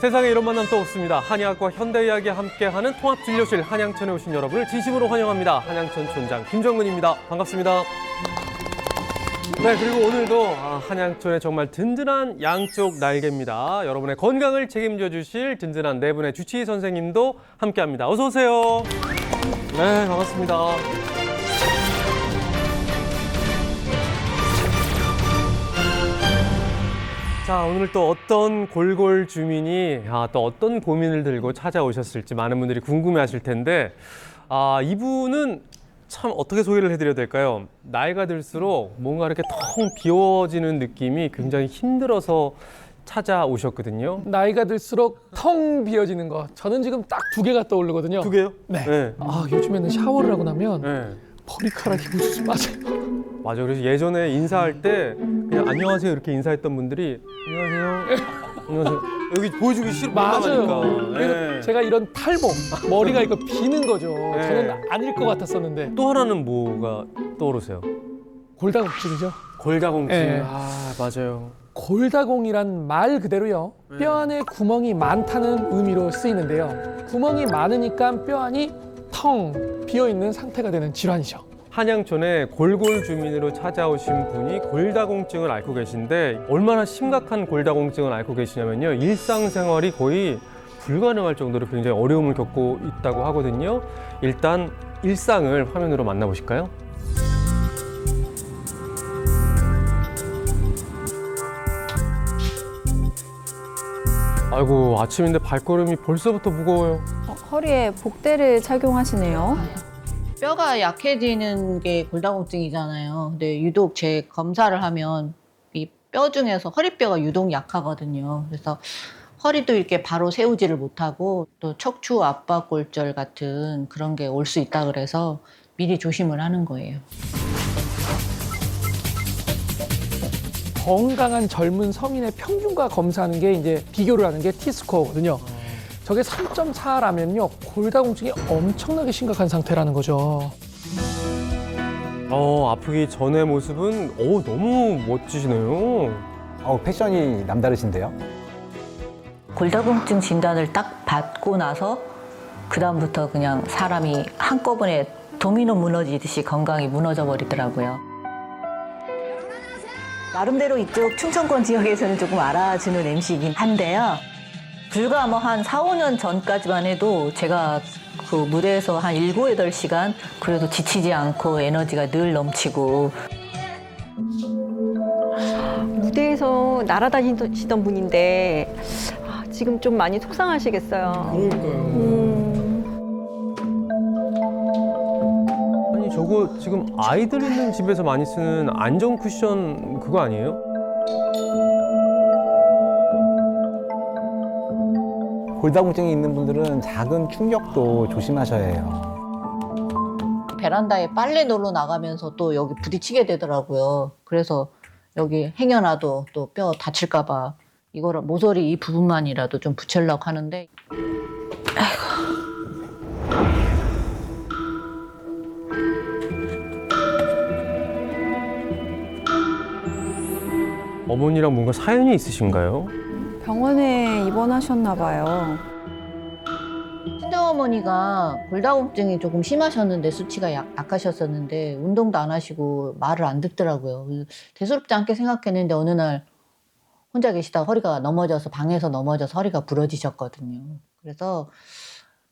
세상에 이런 만남 또 없습니다. 한의학과 현대의학이 함께하는 통합진료실 한양천에 오신 여러분을 진심으로 환영합니다. 한양천 촌장 김정근입니다. 반갑습니다. 네, 그리고 오늘도 한양천의 정말 든든한 양쪽 날개입니다. 여러분의 건강을 책임져 주실 든든한 네 분의 주치의 선생님도 함께합니다. 어서 오세요. 네, 반갑습니다. 자, 오늘 또 어떤 골골 주민이 또 어떤 고민을 들고 찾아오셨을지 많은 분들이 궁금해하실 텐데 이분은 참 어떻게 소개를 해드려야 될까요? 나이가 들수록 뭔가 이렇게 텅 비워지는 느낌이 굉장히 힘들어서 찾아오셨거든요. 나이가 들수록 텅 비어지는 거. 저는 지금 딱 두 개가 떠오르거든요. 두 개요? 네. 네. 요즘에는 샤워를 하고 나면 네. 머리카락이 우수수 빠져요. 맞아요. 그래서 예전에 인사할 때 그냥 안녕하세요 이렇게 인사했던 분들이 안녕하세요. 안녕하세요. 여기 보여주기 싫어. 맞아요. 민망하니까. 그래서 네. 제가 이런 탈모, 머리가 이거 비는 거죠. 네. 저는 아닐 것 같았었는데. 또 하나는 뭐가 떠오르세요? 골다공증이죠. 골다공증. 네. 맞아요. 골다공이란 말 그대로요. 뼈 안에 구멍이 많다는 의미로 쓰이는데요. 구멍이 많으니까 뼈 안이 텅 비어있는 상태가 되는 질환이죠. 한양촌에 골골 주민으로 찾아오신 분이 골다공증을 앓고 계신데 얼마나 심각한 골다공증을 앓고 계시냐면요. 일상생활이 거의 불가능할 정도로 굉장히 어려움을 겪고 있다고 하거든요. 일단 일상을 화면으로 만나보실까요? 아이고, 아침인데 발걸음이 벌써부터 무거워요. 허리에 복대를 착용하시네요. 뼈가 약해지는 게 골다공증이잖아요. 근데 유독 제 검사를 하면 이 뼈 중에서 허리뼈가 유독 약하거든요. 그래서 허리도 이렇게 바로 세우지를 못하고 또 척추 압박골절 같은 그런 게 올 수 있다 그래서 미리 조심을 하는 거예요. 건강한 젊은 성인의 평균과 검사하는 게 이제 비교를 하는 게 T스코어거든요. 저게 3.4라면요. 골다공증이 엄청나게 심각한 상태라는 거죠. 아프기 전의 모습은 너무 멋지시네요. 패션이 남다르신데요? 골다공증 진단을 딱 받고 나서 그다음부터 그냥 사람이 한꺼번에 도미노 무너지듯이 건강이 무너져 버리더라고요. 나름대로 이쪽 충청권 지역에서는 조금 알아주는 MC이긴 한데요. 불과 뭐 한 4, 5년 전까지만 해도 제가 그 무대에서 한 7, 8시간 그래도 지치지 않고 에너지가 늘 넘치고 무대에서 날아다니시던 분인데 지금 좀 많이 속상하시겠어요. 아니 저거 지금 아이들 있는 집에서 많이 쓰는 안정 쿠션 그거 아니에요? 골다공증이 있는 분들은 작은 충격도 조심하셔야 해요. 베란다에 빨래 놀러 나가면서 또 여기 부딪히게 되더라고요. 그래서 여기 행여놔도 또 뼈 다칠까 봐 이거를 모서리 이 부분만이라도 좀 붙이려고 하는데 어머니랑 뭔가 사연이 있으신가요? 병원에 입원하셨나 봐요. 친정어머니가 골다공증이 조금 심하셨는데 수치가 약하셨었는데 운동도 안 하시고 말을 안 듣더라고요. 대수롭지 않게 생각했는데 어느 날 혼자 계시다가 허리가 넘어져서 방에서 넘어져서 허리가 부러지셨거든요. 그래서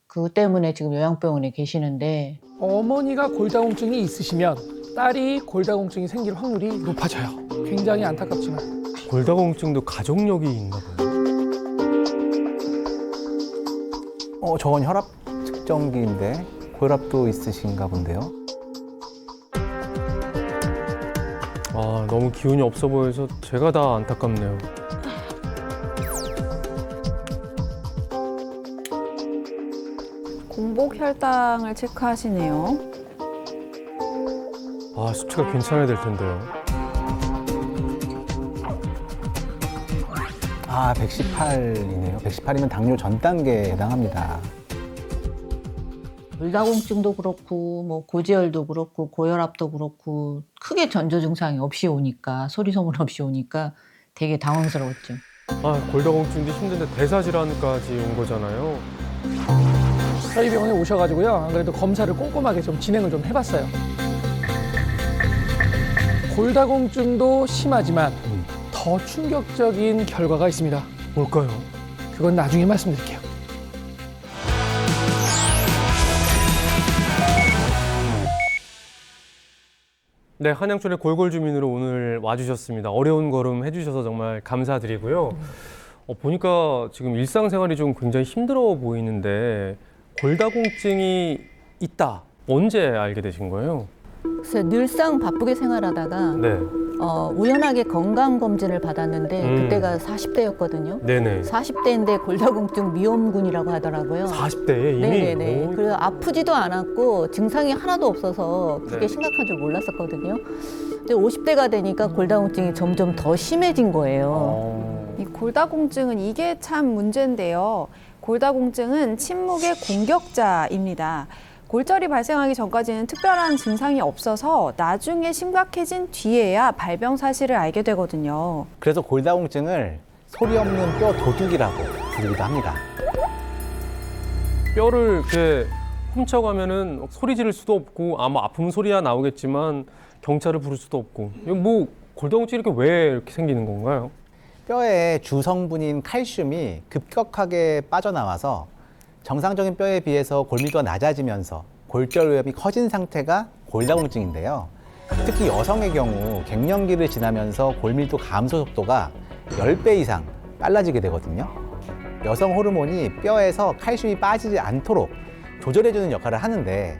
그 때문에 지금 요양병원에 계시는데 어머니가 골다공증이 있으시면 딸이 골다공증이 생길 확률이 높아져요. 굉장히 안타깝지만. 골다공증도 가족력이 있나 봐요. 저건 혈압 측정기인데 고혈압도 있으신가 본데요. 너무 기운이 없어 보여서 제가 다 안타깝네요. 공복 혈당을 체크하시네요. 수치가 괜찮아야 될 텐데요. 118이네요. 118이면 당뇨 전 단계에 해당합니다. 골다공증도 그렇고 뭐 고지혈도 그렇고 고혈압도 그렇고 크게 전조 증상이 없이 오니까 소리 소문 없이 오니까 되게 당황스러웠죠. 아, 골다공증도 힘든데 대사질환까지 온 거잖아요. 저희 병원에 오셔가지고요. 안 그래도 검사를 꼼꼼하게 좀 진행을 좀 해봤어요. 골다공증도 심하지만 더 충격적인 결과가 있습니다. 뭘까요? 그건 나중에 말씀드릴게요. 네, 한양촌의 골골 주민으로 오늘 와주셨습니다. 어려운 걸음 해주셔서 정말 감사드리고요. 보니까 지금 일상생활이 좀 굉장히 힘들어 보이는데 골다공증이 있다. 언제 알게 되신 거예요? 글쎄, 늘상 바쁘게 생활하다가 네, 우연하게 건강검진을 받았는데 그때가 40대였거든요. 네네. 40대인데 골다공증 미염군이라고 하더라고요. 40대에 이미? 네네네. 오. 그래서 아프지도 않았고 증상이 하나도 없어서 그게 네. 심각한 줄 몰랐었거든요. 근데 50대가 되니까 골다공증이 점점 더 심해진 거예요. 이 골다공증은 이게 참 문제인데요. 골다공증은 침묵의 공격자입니다. 골절이 발생하기 전까지는 특별한 증상이 없어서 나중에 심각해진 뒤에야 발병 사실을 알게 되거든요. 그래서 골다공증을 소리 없는 뼈 도둑이라고 부르기도 합니다. 뼈를 이렇게 훔쳐가면은 소리 지를 수도 없고 아마 아프면 소리야 나오겠지만 경찰을 부를 수도 없고 이거 뭐 골다공증이 이렇게 왜 이렇게 생기는 건가요? 뼈의 주성분인 칼슘이 급격하게 빠져나와서 정상적인 뼈에 비해서 골밀도가 낮아지면서 골절 위험이 커진 상태가 골다공증인데요. 특히 여성의 경우 갱년기를 지나면서 골밀도 감소 속도가 10배 이상 빨라지게 되거든요. 여성 호르몬이 뼈에서 칼슘이 빠지지 않도록 조절해주는 역할을 하는데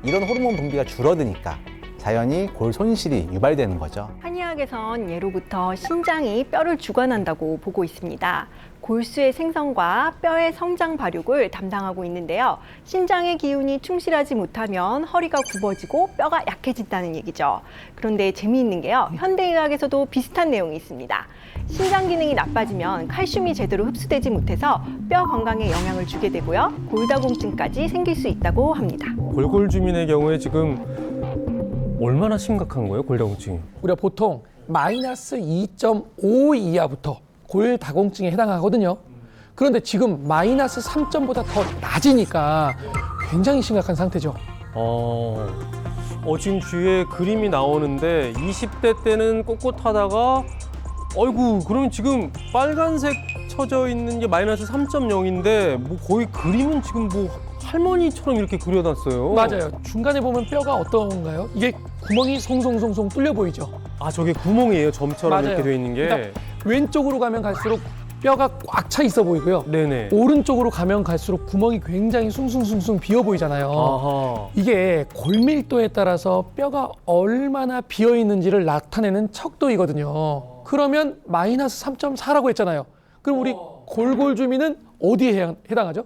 이런 호르몬 분비가 줄어드니까 자연히 골 손실이 유발되는 거죠. 한의학에선 예로부터 신장이 뼈를 주관한다고 보고 있습니다. 골수의 생성과 뼈의 성장 발육을 담당하고 있는데요. 신장의 기운이 충실하지 못하면 허리가 굽어지고 뼈가 약해진다는 얘기죠. 그런데 재미있는 게요. 현대의학에서도 비슷한 내용이 있습니다. 신장 기능이 나빠지면 칼슘이 제대로 흡수되지 못해서 뼈 건강에 영향을 주게 되고요. 골다공증까지 생길 수 있다고 합니다. 골골 주민의 경우에 지금 얼마나 심각한 거예요, 골다공증이? 우리가 보통 마이너스 2.5 이하부터 골다공증에 해당하거든요. 그런데 지금 마이너스 3점보다 더 낮으니까 굉장히 심각한 상태죠. 지금 뒤에 그림이 나오는데 20대 때는 꼿꼿하다가 어이구 그러면 지금 빨간색 쳐져 있는 게 마이너스 3.0인데 뭐 거의 그림은 지금 뭐 할머니처럼 이렇게 그려놨어요. 맞아요. 중간에 보면 뼈가 어떤가요? 이게 구멍이 송송송송 뚫려 보이죠. 아 저게 구멍이에요. 점처럼 맞아요. 이렇게 돼 있는 게. 그러니까 왼쪽으로 가면 갈수록 뼈가 꽉 차 있어 보이고요. 네네. 오른쪽으로 가면 갈수록 구멍이 굉장히 숭숭숭숭 비어 보이잖아요. 아하. 이게 골밀도에 따라서 뼈가 얼마나 비어 있는지를 나타내는 척도이거든요. 그러면 마이너스 3.4라고 했잖아요. 그럼 우리 골골 주민은 어디에 해당하죠?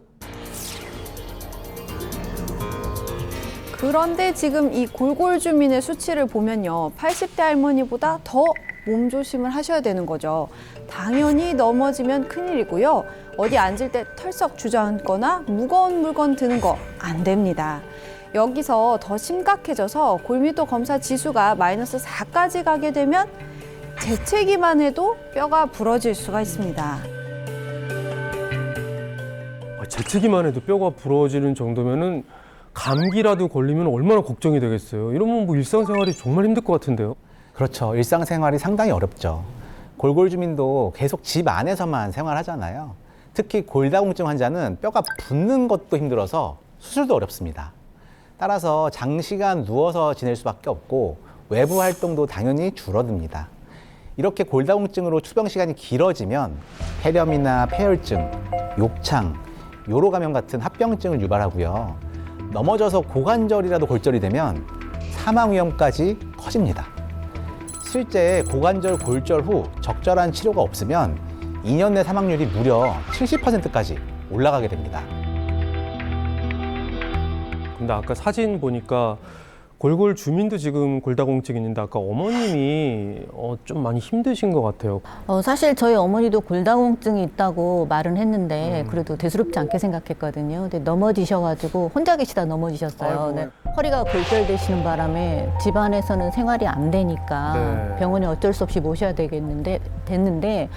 그런데 지금 이 골골 주민의 수치를 보면요. 80대 할머니보다 더 몸조심을 하셔야 되는 거죠. 당연히 넘어지면 큰일이고요. 어디 앉을 때 털썩 주저앉거나 무거운 물건 드는 거 안 됩니다. 여기서 더 심각해져서 골밀도 검사 지수가 마이너스 4까지 가게 되면 재채기만 해도 뼈가 부러질 수가 있습니다. 재채기만 해도 뼈가 부러지는 정도면은 감기라도 걸리면 얼마나 걱정이 되겠어요. 이러면 뭐 일상생활이 정말 힘들 것 같은데요. 그렇죠. 일상생활이 상당히 어렵죠. 골골 주민도 계속 집 안에서만 생활하잖아요. 특히 골다공증 환자는 뼈가 붓는 것도 힘들어서 수술도 어렵습니다. 따라서 장시간 누워서 지낼 수밖에 없고 외부 활동도 당연히 줄어듭니다. 이렇게 골다공증으로 투병 시간이 길어지면 폐렴이나 폐혈증, 욕창, 요로 감염 같은 합병증을 유발하고요. 넘어져서 고관절이라도 골절이 되면 사망 위험까지 커집니다. 실제 고관절 골절 후 적절한 치료가 없으면 2년 내 사망률이 무려 70%까지 올라가게 됩니다. 근데 아까 사진 보니까 골골 주민도 지금 골다공증이 있는데 아까 어머님이 좀 많이 힘드신 것 같아요. 사실 저희 어머니도 골다공증이 있다고 말은 했는데 그래도 대수롭지 않게 생각했거든요. 근데 넘어지셔가지고 혼자 계시다 넘어지셨어요. 아이고. 근데 허리가 골절되시는 바람에 집안에서는 생활이 안 되니까 네. 병원에 어쩔 수 없이 모셔야 됐는데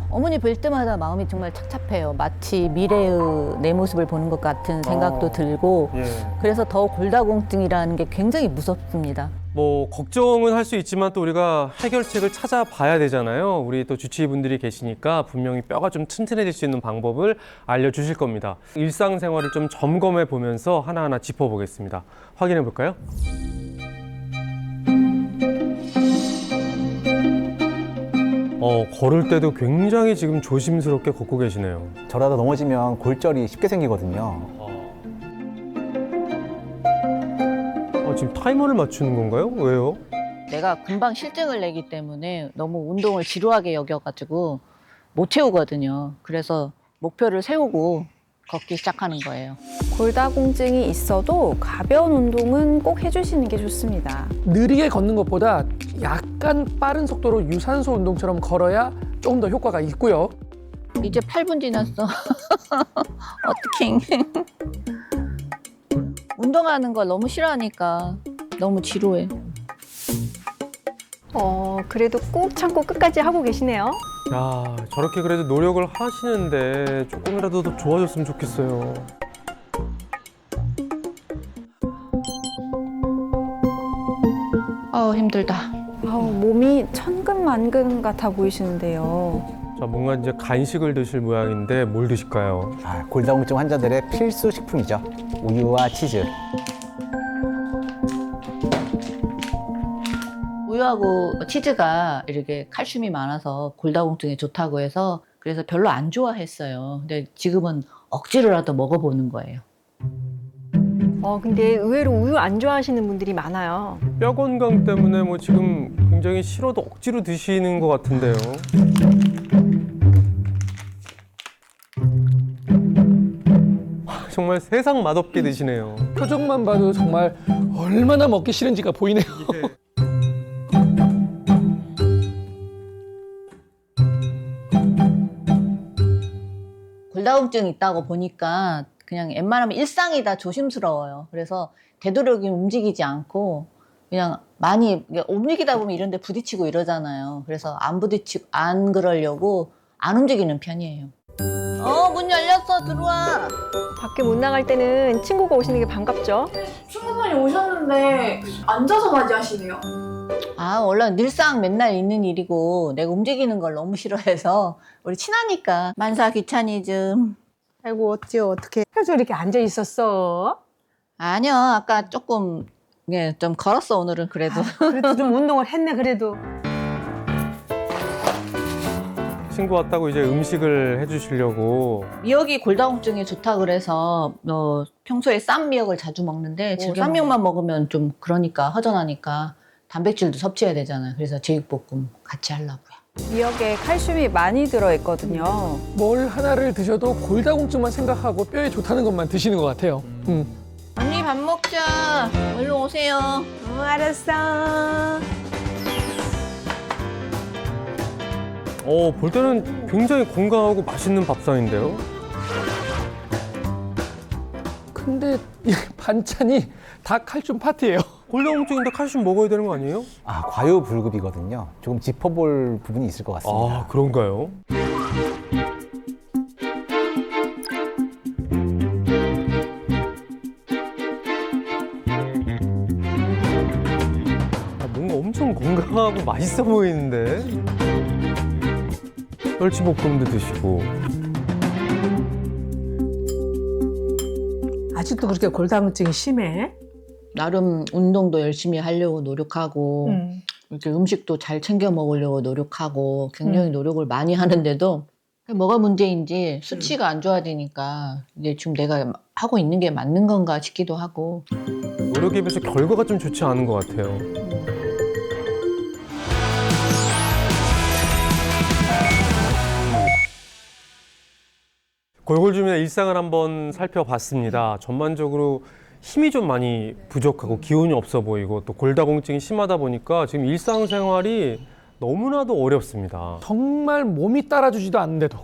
어머니 뵐 때마다 마음이 정말 착잡해요. 마치 미래의 내 모습을 보는 것 같은 생각도 들고 예. 그래서 더 골다공증이라는 게 굉장히 무섭습니다. 뭐 걱정은 할 수 있지만 또 우리가 해결책을 찾아봐야 되잖아요. 우리 또 주치의분들이 계시니까 분명히 뼈가 좀 튼튼해질 수 있는 방법을 알려주실 겁니다. 일상생활을 좀 점검해 보면서 하나하나 짚어보겠습니다. 확인해 볼까요? 걸을 때도 굉장히 지금 조심스럽게 걷고 계시네요. 저러다 넘어지면 골절이 쉽게 생기거든요. 지금 타이머를 맞추는 건가요? 왜요? 내가 금방 실증을 내기 때문에 너무 운동을 지루하게 여겨가지고 못 채우거든요. 그래서 목표를 세우고 걷기 시작하는 거예요. 골다공증이 있어도 가벼운 운동은 꼭 해주시는 게 좋습니다. 느리게 걷는 것보다 약간 빠른 속도로 유산소 운동처럼 걸어야 조금 더 효과가 있고요. 이제 8분 지났어. 어떡해. 운동하는 걸 너무 싫어하니까 너무 지루해. 그래도 꾹 참고 끝까지 하고 계시네요. 야, 저렇게 그래도 노력을 하시는데 조금이라도 더 좋아졌으면 좋겠어요. 힘들다. 몸이 천근만근 같아 보이시는데요. 자, 뭔가 이제 간식을 드실 모양인데 뭘 드실까요? 골다공증 환자들의 필수 식품이죠. 우유와 치즈. 우유하고 치즈가 이렇게 칼슘이 많아서 골다공증에 좋다고 해서 그래서 별로 안 좋아했어요. 근데 지금은 억지로라도 먹어보는 거예요. 근데 의외로 우유 안 좋아하시는 분들이 많아요. 뼈 건강 때문에 뭐 지금 굉장히 싫어도 억지로 드시는 것 같은데요. 정말 세상 맛없게 드시네요. 표정만 봐도 정말 얼마나 먹기 싫은지가 보이네요. 골다공증이 있다고 보니까 그냥 웬만하면 일상이 다 조심스러워요. 그래서 되도록이면 움직이지 않고 그냥 많이 움직이다 보면 이런 데 부딪히고 이러잖아요. 그래서 안 그러려고 안 움직이는 편이에요. 문 열렸어. 들어와. 밖에 못 나갈 때는 친구가 오시는 게 반갑죠? 친구분이 오셨는데 앉아서 맞이하시네요. 원래 늘상 맨날 있는 일이고 내가 움직이는 걸 너무 싫어해서 우리 친하니까 만사 귀차니즘. 아이고 어떻게 해서 이렇게 앉아 있었어? 아니요. 아까 조금 좀 걸었어. 오늘은 그래도. 그래도 좀 운동을 했네 그래도. 친구 왔다고 이제 음식을 해주시려고. 미역이 골다공증에 좋다 그래서 평소에 쌈 미역을 자주 먹는데 지금 쌈 미역만 먹으면 좀 그러니까 허전하니까 단백질도 섭취해야 되잖아요. 그래서 제육볶음 같이 하려고요. 미역에 칼슘이 많이 들어있거든요. 뭘 하나를 드셔도 골다공증만 생각하고 뼈에 좋다는 것만 드시는 것 같아요. 언니 밥 먹자. 얼른 오세요. 알았어. 볼 때는 굉장히 건강하고 맛있는 밥상인데요. 근데 이 반찬이 다 칼슘 파티예요. 골다공증인데 칼슘 먹어야 되는 거 아니에요? 과요불급이거든요. 조금 짚어볼 부분이 있을 것 같습니다. 그런가요? 뭔가 엄청 건강하고 맛있어 보이는데? 멸치볶음도 드시고. 아직도 그렇게 골다공증이 심해? 나름 운동도 열심히 하려고 노력하고 이렇게 음식도 잘 챙겨 먹으려고 노력하고 굉장히 노력을 많이 하는데도 뭐가 문제인지 수치가 안 좋아지니까 이제 지금 내가 하고 있는 게 맞는 건가 싶기도 하고. 노력에 비해서 결과가 좀 좋지 않은 것 같아요. 골골주민의 일상을 한번 살펴봤습니다. 전반적으로 힘이 좀 많이 부족하고 기운이 없어 보이고 또 골다공증이 심하다 보니까 지금 일상생활이 너무나도 어렵습니다. 정말 몸이 따라주지도 않는데도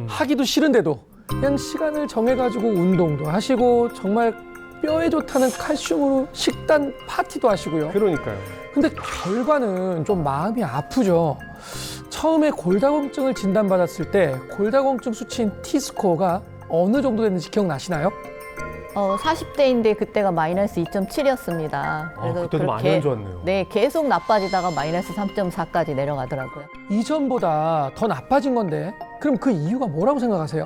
하기도 싫은데도 그냥 시간을 정해가지고 운동도 하시고 정말 뼈에 좋다는 칼슘으로 식단 파티도 하시고요. 그러니까요. 근데 결과는 좀 마음이 아프죠. 처음에 골다공증을 진단받았을 때 골다공증 수치인 T스코어가 어느 정도 됐는지 기억나시나요? 40대인데 그때가 마이너스 2.7이었습니다. 그래서 그때도 많이 안 좋았네요. 네, 계속 나빠지다가 마이너스 3.4까지 내려가더라고요. 이전보다 더 나빠진 건데 그럼 그 이유가 뭐라고 생각하세요?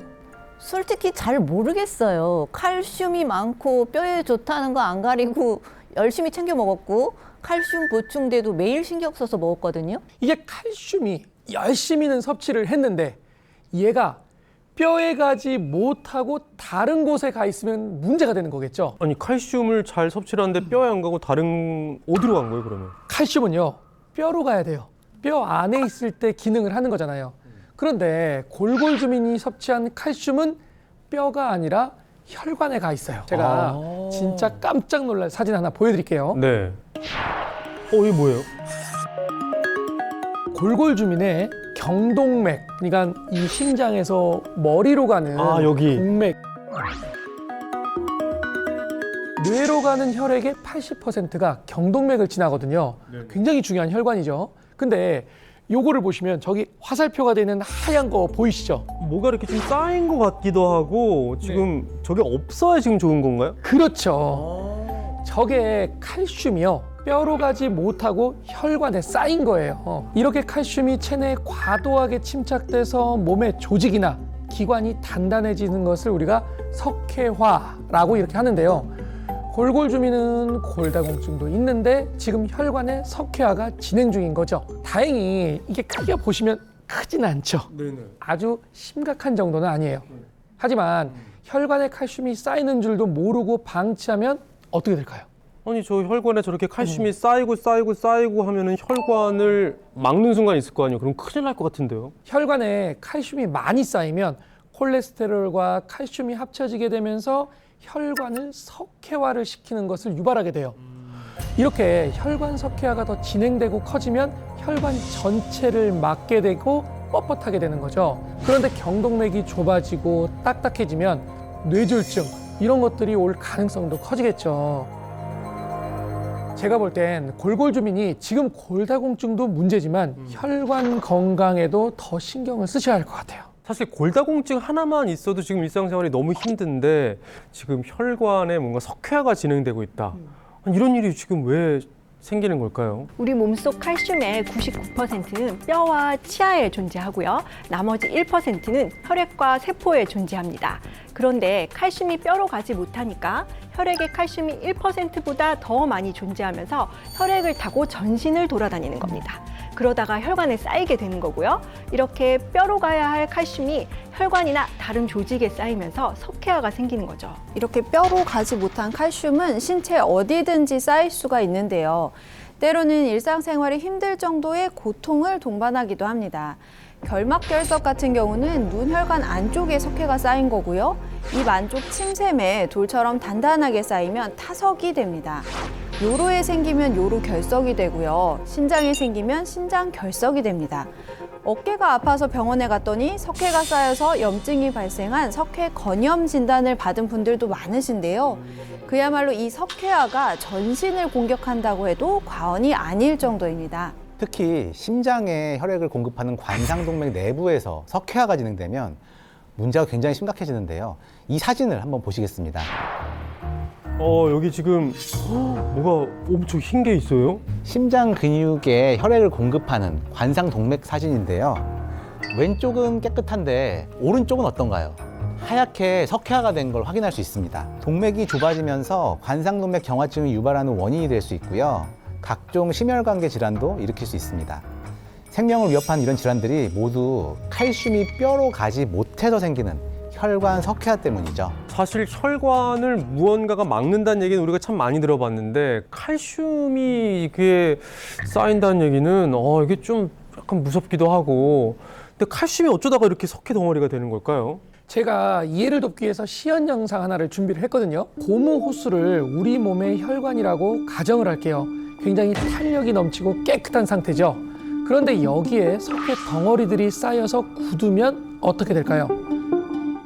솔직히 잘 모르겠어요. 칼슘이 많고 뼈에 좋다는 거 안 가리고 열심히 챙겨 먹었고 칼슘 보충제도 매일 신경 써서 먹었거든요. 이게 칼슘이 열심히는 섭취를 했는데 얘가 뼈에 가지 못하고 다른 곳에 가 있으면 문제가 되는 거겠죠. 아니 칼슘을 잘 섭취를 하는데 뼈에 안 가고 다른 어디로 간 거예요 그러면? 칼슘은요 뼈로 가야 돼요. 뼈 안에 있을 때 기능을 하는 거잖아요. 그런데 골골주민이 섭취한 칼슘은 뼈가 아니라 혈관에 가 있어요. 제가 진짜 깜짝 놀랄 사진 하나 보여드릴게요. 네. 이게 뭐예요? 골골주민의 경동맥, 그러니까 이 심장에서 머리로 가는 여기. 동맥. 뇌로 가는 혈액의 80%가 경동맥을 지나거든요. 굉장히 중요한 혈관이죠. 근데 요거를 보시면 저기 화살표가 되는 하얀 거 보이시죠? 뭐가 이렇게 좀 쌓인 것 같기도 하고 지금 저게 없어야 지금 좋은 건가요? 그렇죠. 저게 칼슘이요. 뼈로 가지 못하고 혈관에 쌓인 거예요. 이렇게 칼슘이 체내에 과도하게 침착돼서 몸의 조직이나 기관이 단단해지는 것을 우리가 석회화라고 이렇게 하는데요. 골골주민은 골다공증도 있는데 지금 혈관의 석회화가 진행 중인 거죠. 다행히 이게 크게 보시면 크진 않죠. 네네. 아주 심각한 정도는 아니에요. 하지만 혈관에 칼슘이 쌓이는 줄도 모르고 방치하면 어떻게 될까요? 아니 저 혈관에 저렇게 칼슘이 쌓이고 하면은 혈관을 막는 순간 있을 거 아니에요. 그럼 큰일 날 것 같은데요. 혈관에 칼슘이 많이 쌓이면 콜레스테롤과 칼슘이 합쳐지게 되면서 혈관을 석회화를 시키는 것을 유발하게 돼요. 이렇게 혈관 석회화가 더 진행되고 커지면 혈관 전체를 막게 되고 뻣뻣하게 되는 거죠. 그런데 경동맥이 좁아지고 딱딱해지면 뇌졸중 이런 것들이 올 가능성도 커지겠죠. 제가 볼 땐 골골주민이 지금 골다공증도 문제지만 혈관 건강에도 더 신경을 쓰셔야 할 것 같아요. 사실 골다공증 하나만 있어도 지금 일상생활이 너무 힘든데 지금 혈관에 뭔가 석회화가 진행되고 있다. 아니, 이런 일이 지금 왜 생기는 걸까요? 우리 몸속 칼슘의 99%는 뼈와 치아에 존재하고요. 나머지 1%는 혈액과 세포에 존재합니다. 그런데 칼슘이 뼈로 가지 못하니까 혈액의 칼슘이 1%보다 더 많이 존재하면서 혈액을 타고 전신을 돌아다니는 겁니다. 그러다가 혈관에 쌓이게 되는 거고요. 이렇게 뼈로 가야 할 칼슘이 혈관이나 다른 조직에 쌓이면서 석회화가 생기는 거죠. 이렇게 뼈로 가지 못한 칼슘은 신체 어디든지 쌓일 수가 있는데요. 때로는 일상생활이 힘들 정도의 고통을 동반하기도 합니다. 결막결석 같은 경우는 눈혈관 안쪽에 석회가 쌓인 거고요. 입 안쪽 침샘에 돌처럼 단단하게 쌓이면 타석이 됩니다. 요로에 생기면 요로결석이 되고요. 신장에 생기면 신장결석이 됩니다. 어깨가 아파서 병원에 갔더니 석회가 쌓여서 염증이 발생한 석회건염 진단을 받은 분들도 많으신데요. 그야말로 이 석회화가 전신을 공격한다고 해도 과언이 아닐 정도입니다. 특히 심장에 혈액을 공급하는 관상동맥 내부에서 석회화가 진행되면 문제가 굉장히 심각해지는데요. 이 사진을 한번 보시겠습니다. 여기 지금 뭐가 엄청 흰 게 있어요? 심장 근육에 혈액을 공급하는 관상동맥 사진인데요. 왼쪽은 깨끗한데 오른쪽은 어떤가요? 하얗게 석회화가 된 걸 확인할 수 있습니다. 동맥이 좁아지면서 관상동맥 경화증을 유발하는 원인이 될 수 있고요. 각종 심혈관계 질환도 일으킬 수 있습니다. 생명을 위협하는 이런 질환들이 모두 칼슘이 뼈로 가지 못해서 생기는 혈관 석회화 때문이죠. 사실 혈관을 무언가가 막는다는 얘기는 우리가 참 많이 들어봤는데 칼슘이 이게 쌓인다는 얘기는 이게 좀 약간 무섭기도 하고 근데 칼슘이 어쩌다가 이렇게 석회 덩어리가 되는 걸까요? 제가 이해를 돕기 위해서 시연 영상 하나를 준비를 했거든요. 고무 호수를 우리 몸의 혈관이라고 가정을 할게요. 굉장히 탄력이 넘치고 깨끗한 상태죠. 그런데 여기에 석회 덩어리들이 쌓여서 굳으면 어떻게 될까요?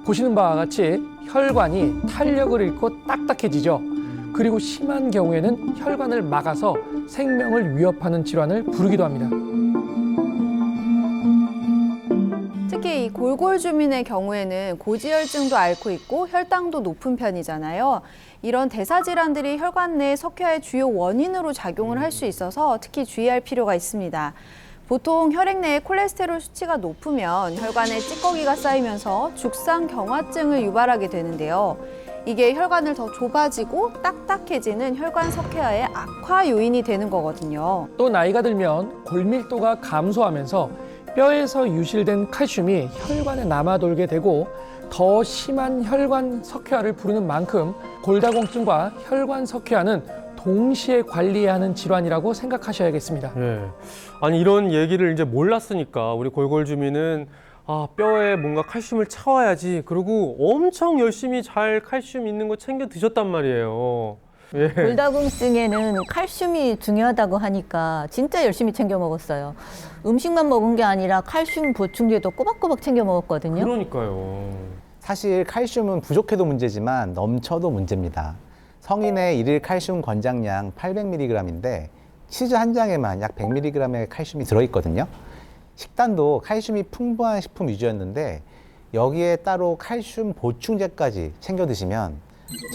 보시는 바와 같이 혈관이 탄력을 잃고 딱딱해지죠. 그리고 심한 경우에는 혈관을 막아서 생명을 위협하는 질환을 부르기도 합니다. 이 골골 주민의 경우에는 고지혈증도 앓고 있고 혈당도 높은 편이잖아요. 이런 대사 질환들이 혈관 내 석회화의 주요 원인으로 작용을 할 수 있어서 특히 주의할 필요가 있습니다. 보통 혈액 내의 콜레스테롤 수치가 높으면 혈관에 찌꺼기가 쌓이면서 죽상경화증을 유발하게 되는데요. 이게 혈관을 더 좁아지고 딱딱해지는 혈관 석회화의 악화 요인이 되는 거거든요. 또 나이가 들면 골밀도가 감소하면서 뼈에서 유실된 칼슘이 혈관에 남아돌게 되고 더 심한 혈관 석회화를 부르는 만큼 골다공증과 혈관 석회화는 동시에 관리해야 하는 질환이라고 생각하셔야겠습니다. 예. 아니 이런 얘기를 이제 몰랐으니까 우리 골골 주민은 뼈에 뭔가 칼슘을 채워야지. 그리고 엄청 열심히 잘 칼슘 있는 거 챙겨 드셨단 말이에요. 예. 골다공증에는 칼슘이 중요하다고 하니까 진짜 열심히 챙겨 먹었어요. 음식만 먹은 게 아니라 칼슘 보충제도 꼬박꼬박 챙겨 먹었거든요. 그러니까요. 사실 칼슘은 부족해도 문제지만 넘쳐도 문제입니다. 성인의 일일 칼슘 권장량 800mg인데 치즈 한 장에만 약 100mg의 칼슘이 들어있거든요. 식단도 칼슘이 풍부한 식품 위주였는데 여기에 따로 칼슘 보충제까지 챙겨 드시면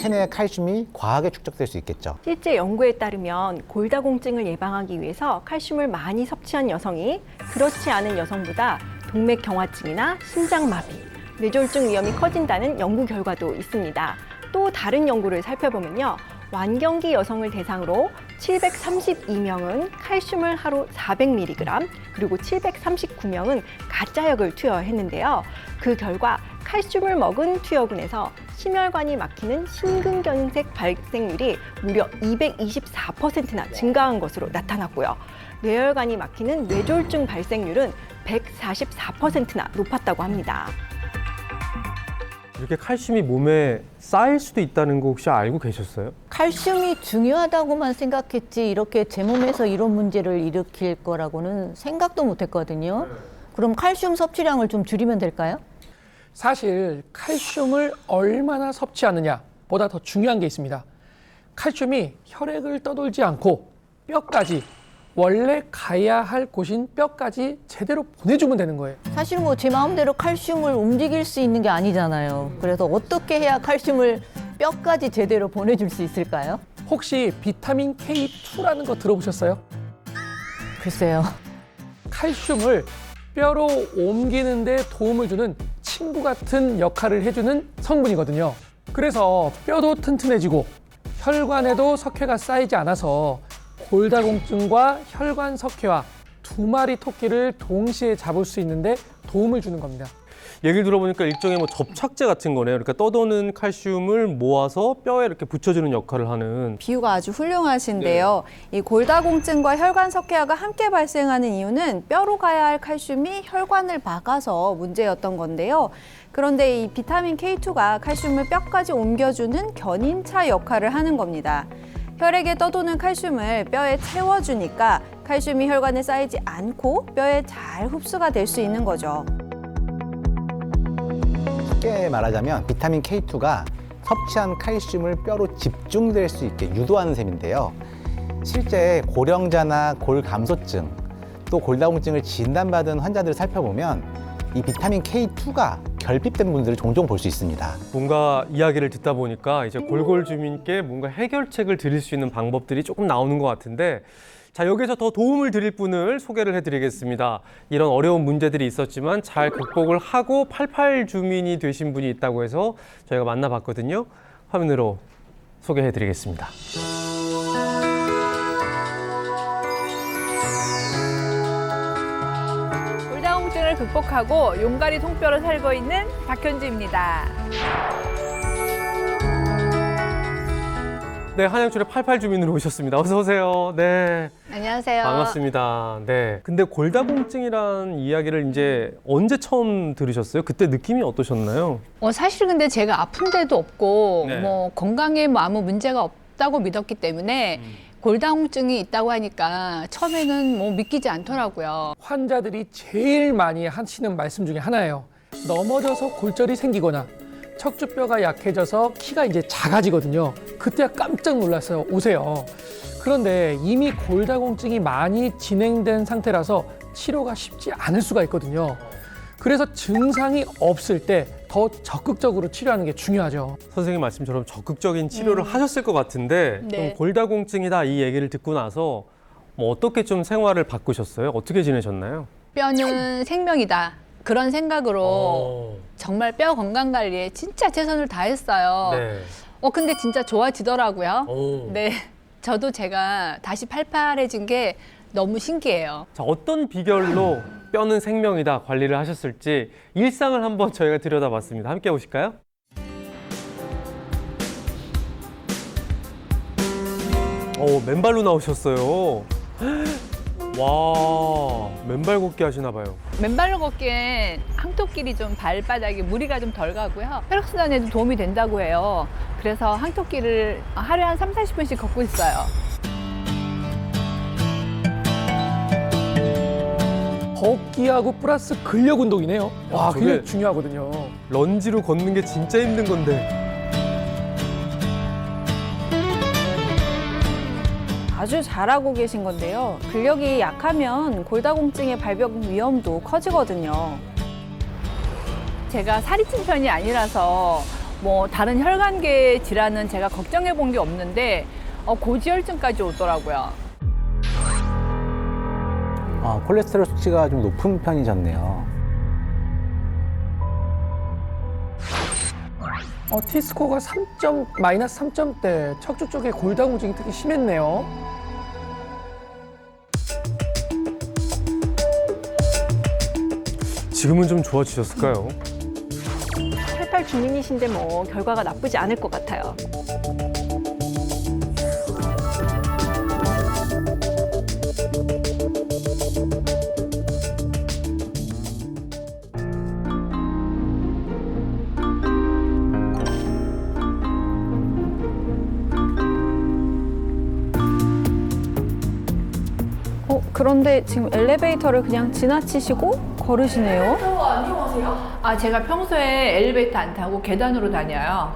체내에 칼슘이 과하게 축적될 수 있겠죠. 실제 연구에 따르면 골다공증을 예방하기 위해서 칼슘을 많이 섭취한 여성이 그렇지 않은 여성보다 동맥경화증이나 심장마비, 뇌졸중 위험이 커진다는 연구 결과도 있습니다. 또 다른 연구를 살펴보면요. 완경기 여성을 대상으로 732명은 칼슘을 하루 400mg, 그리고 739명은 가짜약을 투여했는데요. 그 결과 칼슘을 먹은 투여군에서 심혈관이 막히는 심근경색 발생률이 무려 224%나 증가한 것으로 나타났고요. 뇌혈관이 막히는 뇌졸중 발생률은 144%나 높았다고 합니다. 이렇게 칼슘이 몸에 쌓일 수도 있다는 거 혹시 알고 계셨어요? 칼슘이 중요하다고만 생각했지 이렇게 제 몸에서 이런 문제를 일으킬 거라고는 생각도 못 했거든요. 그럼 칼슘 섭취량을 좀 줄이면 될까요? 사실 칼슘을 얼마나 섭취하느냐보다 더 중요한 게 있습니다. 칼슘이 혈액을 떠돌지 않고 뼈까지, 원래 가야 할 곳인 뼈까지 제대로 보내주면 되는 거예요. 사실 뭐 제 마음대로 칼슘을 움직일 수 있는 게 아니잖아요. 그래서 어떻게 해야 칼슘을 뼈까지 제대로 보내줄 수 있을까요? 혹시 비타민 K2라는 거 들어보셨어요? 글쎄요. 칼슘을 뼈로 옮기는 데 도움을 주는 친구 같은 역할을 해주는 성분이거든요. 그래서 뼈도 튼튼해지고 혈관에도 석회가 쌓이지 않아서 골다공증과 혈관 석회화 두 마리 토끼를 동시에 잡을 수 있는데 도움을 주는 겁니다. 얘기를 들어보니까 일종의 뭐 접착제 같은 거네요. 그러니까 떠도는 칼슘을 모아서 뼈에 이렇게 붙여주는 역할을 하는. 비유가 아주 훌륭하신데요. 이 골다공증과 혈관 석회화가 함께 발생하는 이유는 뼈로 가야 할 칼슘이 혈관을 막아서 문제였던 건데요. 그런데 이 비타민 K2가 칼슘을 뼈까지 옮겨주는 견인차 역할을 하는 겁니다. 혈액에 떠도는 칼슘을 뼈에 채워주니까 칼슘이 혈관에 쌓이지 않고 뼈에 잘 흡수가 될 수 있는 거죠. 쉽게 말하자면 비타민 K2가 섭취한 칼슘을 뼈로 집중될 수 있게 유도하는 셈인데요. 실제 고령자나 골감소증, 또 골다공증을 진단받은 환자들을 살펴보면 이 비타민 K2가 결핍된 분들을 종종 볼 수 있습니다. 뭔가 이야기를 듣다 보니까 이제 골골 주민께 뭔가 해결책을 드릴 수 있는 방법들이 조금 나오는 것 같은데, 자, 여기서 더 도움을 드릴 분을 소개를 해드리겠습니다. 이런 어려운 문제들이 있었지만 잘 극복을 하고 88 주민이 되신 분이 있다고 해서 저희가 만나봤거든요. 화면으로 소개해드리겠습니다. 골다공증을 극복하고 용가리 통뼈로 살고 있는 박현주입니다. 네, 한양출의 88 주민으로 오셨습니다. 어서 오세요. 네. 안녕하세요. 반갑습니다. 네. 근데 골다공증이란 이야기를 이제 언제 처음 들으셨어요? 그때 느낌이 어떠셨나요? 사실 근데 제가 아픈 데도 없고 네. 뭐 건강에 뭐 아무 문제가 없다고 믿었기 때문에 골다공증이 있다고 하니까 처음에는 뭐 믿기지 않더라고요. 환자들이 제일 많이 하시는 말씀 중에 하나예요. 넘어져서 골절이 생기거나 척추뼈가 약해져서 키가 이제 작아지거든요. 그때 깜짝 놀랐어요. 오세요. 그런데 이미 골다공증이 많이 진행된 상태라서 치료가 쉽지 않을 수가 있거든요. 그래서 증상이 없을 때 더 적극적으로 치료하는 게 중요하죠. 선생님 말씀처럼 적극적인 치료를 하셨을 것 같은데 네. 좀 골다공증이다 이 얘기를 듣고 나서 뭐 어떻게 좀 생활을 바꾸셨어요? 어떻게 지내셨나요? 뼈는 생명이다. 그런 생각으로 정말 뼈 건강 관리에 진짜 최선을 다했어요. 네. 근데 진짜 좋아지더라고요. 오. 네. 저도 제가 다시 팔팔해진 게 너무 신기해요. 자, 어떤 비결로 뼈는 생명이다 관리를 하셨을지 일상을 한번 저희가 들여다봤습니다. 함께 보실까요? 맨발로 나오셨어요. 와, 맨발 걷기 하시나 봐요. 맨발로 걷기엔 항토끼리 좀 발바닥에 무리가 좀 덜 가고요. 혈액순환에도 도움이 된다고 해요. 그래서 항토끼를 하루에 한 30-40분씩 걷고 있어요. 걷기하고 플러스 근력 운동이네요. 와, 저게- 그게 중요하거든요. 런지로 걷는 게 진짜 힘든 건데. 아주 잘하고 계신 건데요. 근력이 약하면 골다공증의 발병 위험도 커지거든요. 제가 살이 찐 편이 아니라서 뭐 다른 혈관계 질환은 제가 걱정해 본 게 없는데 고지혈증까지 오더라고요. 콜레스테롤 수치가 좀 높은 편이셨네요. T스코어가 마이너스 3점대, 척추 쪽에 골다공증이 특히 심했네요. 지금은 좀 좋아지셨을까요? 88 중인이신데 뭐 결과가 나쁘지 않을 것 같아요. 그런데 지금 엘리베이터를 그냥 지나치시고 걸으시네요. 제가 평소에 엘리베이터 안 타고 계단으로 다녀요.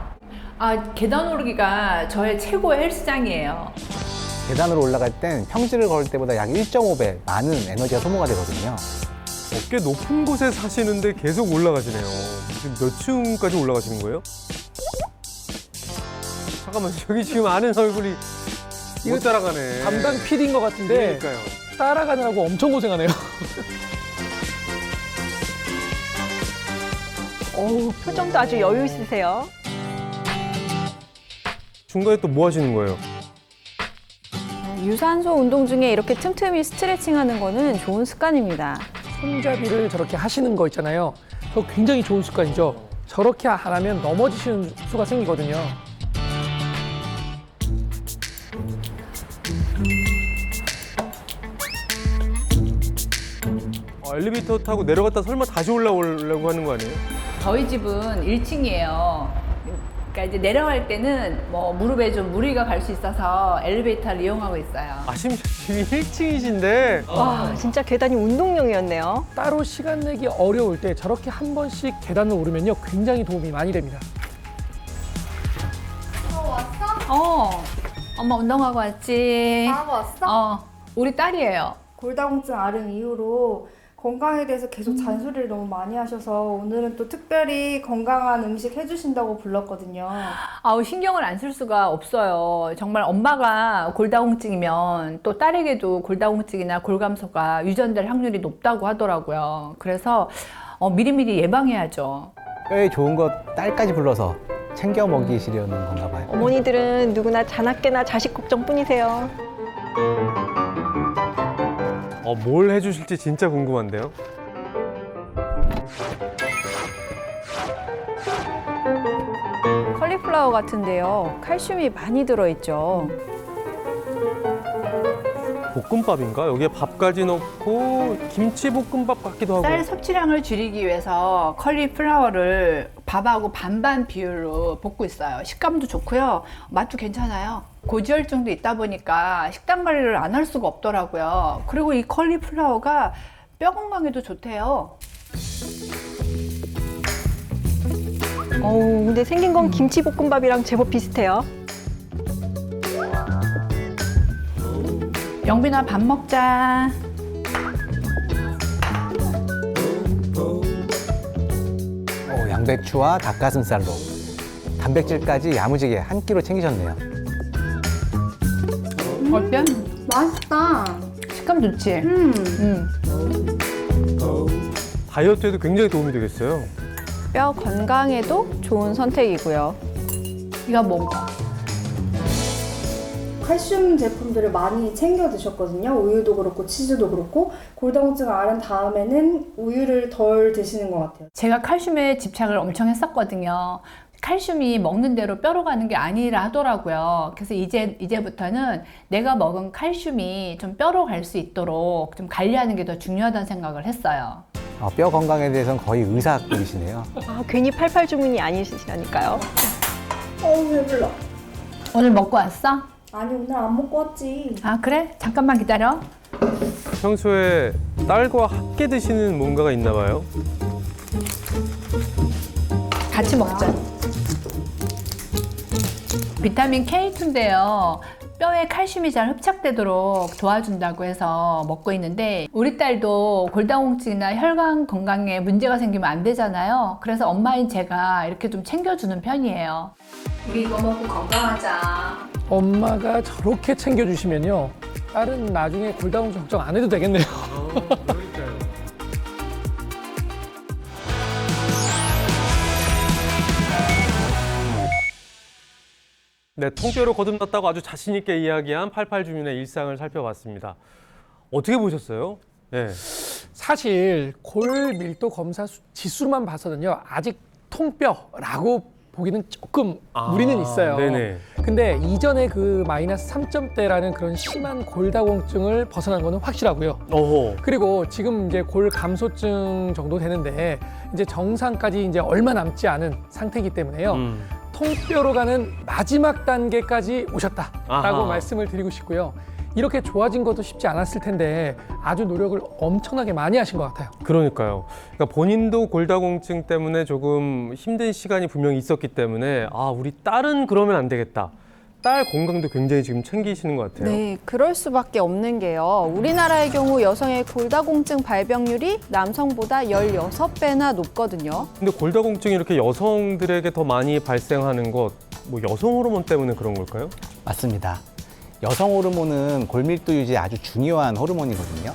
계단 오르기가 저의 최고의 헬스장이에요. 계단으로 올라갈 땐 평지를 걸을 때보다 약 1.5배 많은 에너지가 소모가 되거든요. 꽤 높은 곳에 사시는데 계속 올라가시네요. 지금 몇 층까지 올라가시는 거예요? 잠깐만, 여기 지금 아는 얼굴이 못 따라가네. 담당 PD인 것 같은데 그러니까요. 따라가느라고 엄청 고생하네요. 표정도 아주 여유 있으세요. 중간에 또 뭐 하시는 거예요? 유산소 운동 중에 이렇게 틈틈이 스트레칭하는 거는 좋은 습관입니다. 손잡이를 저렇게 하시는 거 있잖아요. 그거 굉장히 좋은 습관이죠. 저렇게 안 하면 넘어지시는 수가 생기거든요. 엘리베이터 타고 내려갔다 설마 다시 올라오려고 하는 거 아니에요? 저희 집은 1층이에요. 그러니까 이제 내려갈 때는 뭐 무릎에 좀 무리가 갈 수 있어서 엘리베이터를 이용하고 있어요. 심지어 집이 1층이신데 와, 진짜 계단이 운동용이었네요. 따로 시간 내기 어려울 때 저렇게 한 번씩 계단을 오르면요. 굉장히 도움이 많이 됩니다. 엄마 운동하고 왔지. 나하고 왔어? 우리 딸이에요. 골다공증 앓은 이후로 건강에 대해서 계속 잔소리를 너무 많이 하셔서 오늘은 또 특별히 건강한 음식 해주신다고 불렀거든요. 신경을 안 쓸 수가 없어요. 정말 엄마가 골다공증이면 또 딸에게도 골다공증이나 골감소가 유전될 확률이 높다고 하더라고요. 그래서 미리미리 예방해야죠. 뼈에 좋은 것 딸까지 불러서 챙겨 먹이시려는 건가 봐요. 어머니들은 누구나 자나깨나 자식 걱정뿐이세요. 뭘 해주실지 진짜 궁금한데요. 컬리플라워 같은데요. 칼슘이 많이 들어있죠. 볶음밥인가? 여기에 밥까지 넣고 김치 볶음밥 같기도 하고. 쌀 섭취량을 줄이기 위해서 컬리플라워를 밥하고 반반 비율로 볶고 있어요. 식감도 좋고요. 맛도 괜찮아요. 고지혈증도 있다 보니까 식단 관리를 안 할 수가 없더라고요. 그리고 이 컬리플라워가 뼈 건강에도 좋대요. 근데 생긴 건 김치볶음밥이랑 제법 비슷해요. 영빈아, 밥 먹자. 양배추와 닭가슴살로 단백질까지 야무지게 한 끼로 챙기셨네요. 어때? 맛있다. 식감 좋지? 다이어트에도 굉장히 도움이 되겠어요. 뼈 건강에도 좋은 선택이고요. 이거 먹어. 칼슘 제품들을 많이 챙겨 드셨거든요. 우유도 그렇고 치즈도 그렇고 골다공증을 앓은 다음에는 우유를 덜 드시는 것 같아요. 제가 칼슘에 집착을 엄청 했었거든요. 칼슘이 먹는 대로 뼈로 가는 게 아니라 하더라고요. 그래서 이제부터는 내가 먹은 칼슘이 좀 뼈로 갈 수 있도록 좀 관리하는 게 더 중요하다는 생각을 했어요. 뼈 건강에 대해서는 거의 의사급이시네요. 아, 괜히 88 주문이 아니시라니까요. 배불러. 오늘 먹고 왔어? 아니 오늘 안 먹고 왔지. 아, 그래? 잠깐만 기다려. 평소에 딸과 함께 드시는 뭔가가 있나 봐요. 같이 먹자. 비타민 K2인데요. 뼈에 칼슘이 잘 흡착되도록 도와준다고 해서 먹고 있는데 우리 딸도 골다공증이나 혈관 건강에 문제가 생기면 안 되잖아요. 그래서 엄마인 제가 이렇게 좀 챙겨주는 편이에요. 우리 이거 먹고 건강하자. 엄마가 저렇게 챙겨주시면요. 딸은 나중에 골다공증 걱정 안 해도 되겠네요. 네, 통뼈로 거듭났다고 아주 자신 있게 이야기한 88 주민의 일상을 살펴봤습니다. 어떻게 보셨어요? 네. 사실 골 밀도 검사 지수만 봐서는요. 아직 통뼈라고 보기는 조금 무리는 있어요. 네네. 근데 이전에 그 마이너스 3점대라는 그런 심한 골다공증을 벗어난 거는 확실하고요. 어허. 그리고 지금 이제 골 감소증 정도 되는데 이제 정상까지 이제 얼마 남지 않은 상태이기 때문에요. 통뼈로 가는 마지막 단계까지 오셨다라고 아하. 말씀을 드리고 싶고요. 이렇게 좋아진 것도 쉽지 않았을 텐데 아주 노력을 엄청나게 많이 하신 것 같아요. 그러니까요. 그러니까 본인도 골다공증 때문에 조금 힘든 시간이 분명히 있었기 때문에 우리 딸은 그러면 안 되겠다. 딸 건강도 굉장히 지금 챙기시는 것 같아요. 네, 그럴 수밖에 없는 게요. 우리나라의 경우 여성의 골다공증 발병률이 남성보다 16배나 높거든요. 근데 골다공증이 이렇게 여성들에게 더 많이 발생하는 것, 뭐 여성 호르몬 때문에 그런 걸까요? 맞습니다. 여성 호르몬은 골밀도 유지에 아주 중요한 호르몬이거든요.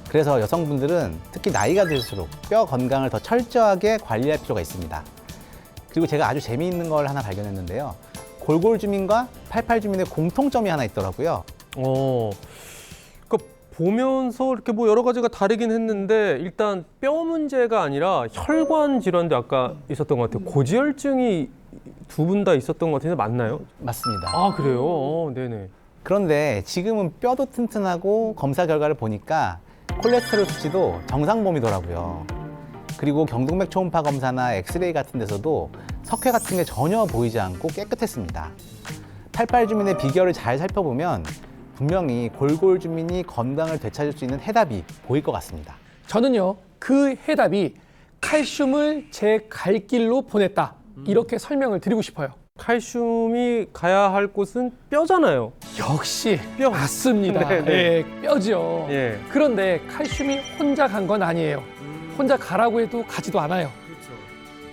그래서 여성분들은 특히 나이가 들수록 뼈 건강을 더 철저하게 관리할 필요가 있습니다. 그리고 제가 아주 재미있는 걸 하나 발견했는데요. 골골 주민과 88 주민의 공통점이 하나 있더라고요. 그러니까 보면서 이렇게 뭐 여러 가지가 다르긴 했는데 일단 뼈 문제가 아니라 혈관 질환도 아까 있었던 것 같아요. 고지혈증이 두 분 다 있었던 것 같은데 맞나요? 맞습니다. 아, 그래요? 네네. 그런데 지금은 뼈도 튼튼하고 검사 결과를 보니까 콜레스테롤 수치도 정상범위더라고요. 그리고 경동맥 초음파 검사나 엑스레이 같은 데서도 석회 같은 게 전혀 보이지 않고 깨끗했습니다. 88 주민의 비결을 잘 살펴보면 분명히 골골 주민이 건강을 되찾을 수 있는 해답이 보일 것 같습니다. 저는요, 그 해답이 칼슘을 제 갈 길로 보냈다. 이렇게 설명을 드리고 싶어요. 칼슘이 가야 할 곳은 뼈잖아요. 역시 뼈. 맞습니다. 네, 네. 예, 뼈죠. 예. 그런데 칼슘이 혼자 간 건 아니에요. 혼자 가라고 해도 가지도 않아요.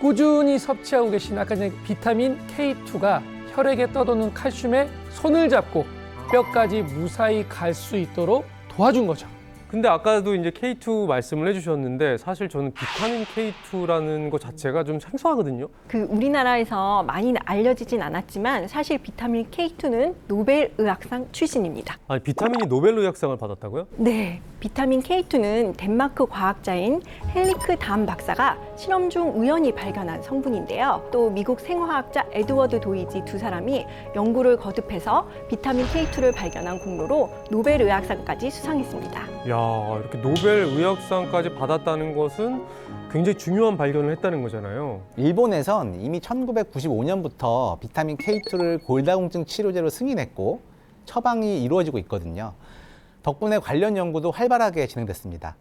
꾸준히 섭취하고 계신 아까 전에 비타민 K2가 혈액에 떠도는 칼슘에 손을 잡고 뼈까지 무사히 갈 수 있도록 도와준 거죠. 근데 아까도 이제 K2 말씀을 해주셨는데 사실 저는 비타민 K2라는 것 자체가 좀 생소하거든요. 그 우리나라에서 많이 알려지진 않았지만 사실 비타민 K2는 노벨 의학상 출신입니다. 아니, 비타민이 노벨 의학상을 받았다고요? 네, 비타민 K2는 덴마크 과학자인 헬리크 담 박사가 실험 중 우연히 발견한 성분인데요. 또 미국 생화학자 에드워드 도이지 두 사람이 연구를 거듭해서 비타민 K2를 발견한 공로로 노벨 의학상까지 수상했습니다. 야, 이렇게 노벨 의학상까지 받았다는 것은 굉장히 중요한 발견을 했다는 거잖아요. 일본에선 이미 1995년부터 비타민 K2를 골다공증 치료제로 승인했고 처방이 이루어지고 있거든요. 덕분에 관련 연구도 활발하게 진행됐습니다.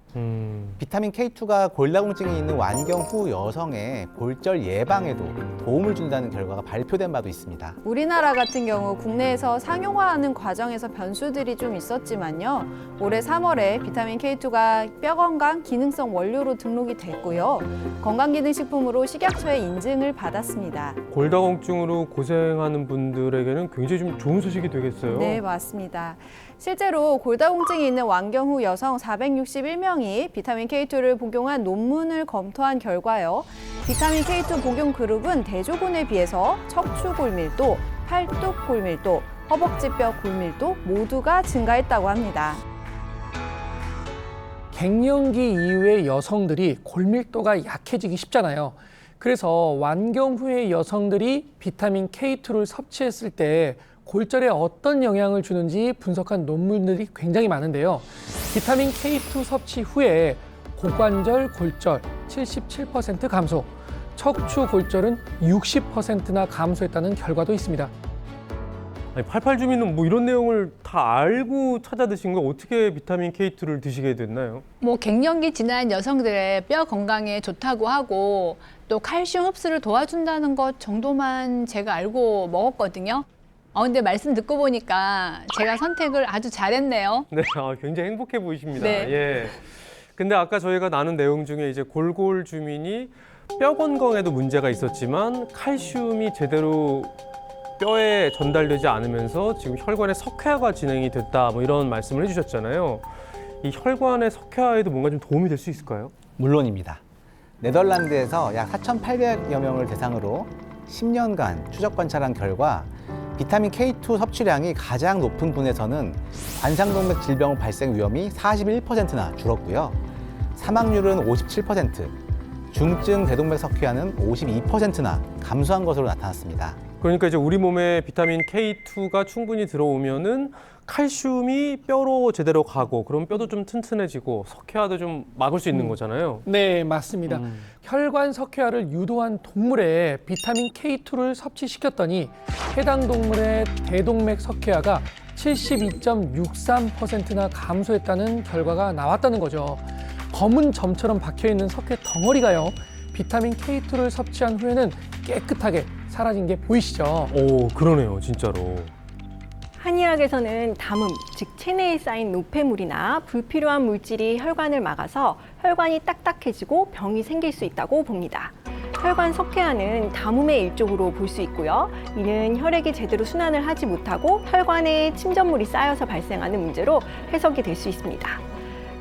비타민 K2가 골다공증이 있는 완경 후 여성의 골절 예방에도 도움을 준다는 결과가 발표된 바도 있습니다. 우리나라 같은 경우 국내에서 상용화하는 과정에서 변수들이 좀 있었지만요. 올해 3월에 비타민 K2가 뼈 건강 기능성 원료로 등록이 됐고요. 건강기능식품으로 식약처의 인증을 받았습니다. 골다공증으로 고생하는 분들에게는 굉장히 좀 좋은 소식이 되겠어요. 네, 맞습니다. 실제로 골다공증이 있는 완경 후 여성 461명이 비타민 K2를 복용한 논문을 검토한 결과요. 비타민 K2 복용 그룹은 대조군에 비해서 척추 골밀도, 팔뚝 골밀도, 허벅지뼈 골밀도 모두가 증가했다고 합니다. 갱년기 이후의 여성들이 골밀도가 약해지기 쉽잖아요. 그래서 완경 후의 여성들이 비타민 K2를 섭취했을 때 골절에 어떤 영향을 주는지 분석한 논문들이 굉장히 많은데요. 비타민 K2 섭취 후에 고관절 골절 77% 감소, 척추 골절은 60%나 감소했다는 결과도 있습니다. 아니, 88 주민은 뭐 이런 내용을 다 알고 찾아 드신 거 어떻게 비타민 K2를 드시게 됐나요? 뭐 갱년기 지난 여성들의 뼈 건강에 좋다고 하고 또 칼슘 흡수를 도와준다는 것 정도만 제가 알고 먹었거든요. 근데 말씀 듣고 보니까 제가 선택을 아주 잘했네요. 네, 굉장히 행복해 보이십니다. 네. 예. 근데 아까 저희가 나눈 내용 중에 이제 골골 주민이 뼈 건강에도 문제가 있었지만 칼슘이 제대로 뼈에 전달되지 않으면서 지금 혈관의 석회화가 진행이 됐다, 뭐 이런 말씀을 해주셨잖아요. 이 혈관의 석회화에도 뭔가 좀 도움이 될 수 있을까요? 물론입니다. 네덜란드에서 약 4,800여 명을 대상으로 10년간 추적 관찰한 결과 비타민 K2 섭취량이 가장 높은 분에서는 관상동맥 질병 발생 위험이 41%나 줄었고요. 사망률은 57%, 중증 대동맥 석회화는 52%나 감소한 것으로 나타났습니다. 그러니까 이제 우리 몸에 비타민 K2가 충분히 들어오면은 칼슘이 뼈로 제대로 가고 그럼 뼈도 좀 튼튼해지고 석회화도 좀 막을 수 있는 거잖아요. 네, 맞습니다. 혈관 석회화를 유도한 동물에 비타민 K2를 섭취시켰더니 해당 동물의 대동맥 석회화가 72.63%나 감소했다는 결과가 나왔다는 거죠. 검은 점처럼 박혀있는 석회 덩어리가요. 비타민 K2를 섭취한 후에는 깨끗하게 사라진 게 보이시죠? 오, 그러네요, 진짜로. 한의학에서는 담음, 즉 체내에 쌓인 노폐물이나 불필요한 물질이 혈관을 막아서 혈관이 딱딱해지고 병이 생길 수 있다고 봅니다. 혈관 석회화는 담음의 일종으로 볼 수 있고요. 이는 혈액이 제대로 순환을 하지 못하고 혈관에 침전물이 쌓여서 발생하는 문제로 해석이 될 수 있습니다.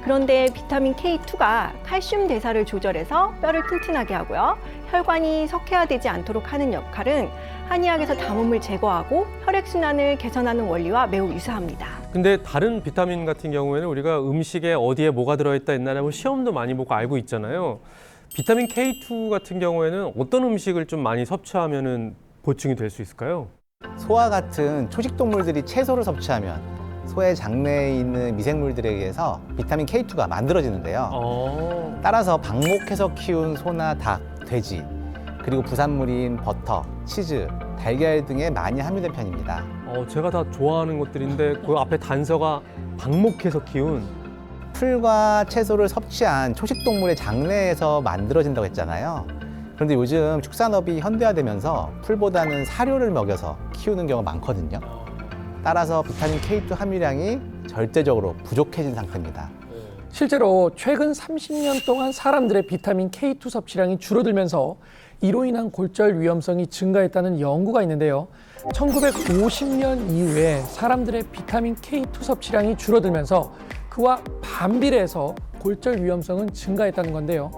그런데 비타민 K2가 칼슘 대사를 조절해서 뼈를 튼튼하게 하고요. 혈관이 석회화되지 않도록 하는 역할은 한의학에서 담음을 제거하고 혈액순환을 개선하는 원리와 매우 유사합니다. 근데 다른 비타민 같은 경우에는 우리가 음식에 어디에 뭐가 들어있다 옛날에 뭐 시험도 많이 보고 알고 있잖아요. 비타민 K2 같은 경우에는 어떤 음식을 좀 많이 섭취하면은 보충이 될 수 있을까요? 소와 같은 초식 동물들이 채소를 섭취하면 소의 장내에 있는 미생물들에 의해서 비타민 K2가 만들어지는데요. 따라서 방목해서 키운 소나 닭, 돼지, 그리고 부산물인 버터, 치즈, 달걀 등에 많이 함유된 편입니다. 제가 다 좋아하는 것들인데 그 앞에 단서가 방목해서 키운. 풀과 채소를 섭취한 초식 동물의 장내에서 만들어진다고 했잖아요. 그런데 요즘 축산업이 현대화되면서 풀보다는 사료를 먹여서 키우는 경우가 많거든요. 따라서 비타민 K2 함유량이 절대적으로 부족해진 상태입니다. 실제로 최근 30년 동안 사람들의 비타민 K2 섭취량이 줄어들면서 이로 인한 골절 위험성이 증가했다는 연구가 있는데요. 1950년 이후에 사람들의 비타민 K2 섭취량이 줄어들면서 그와 반비례해서 골절 위험성은 증가했다는 건데요.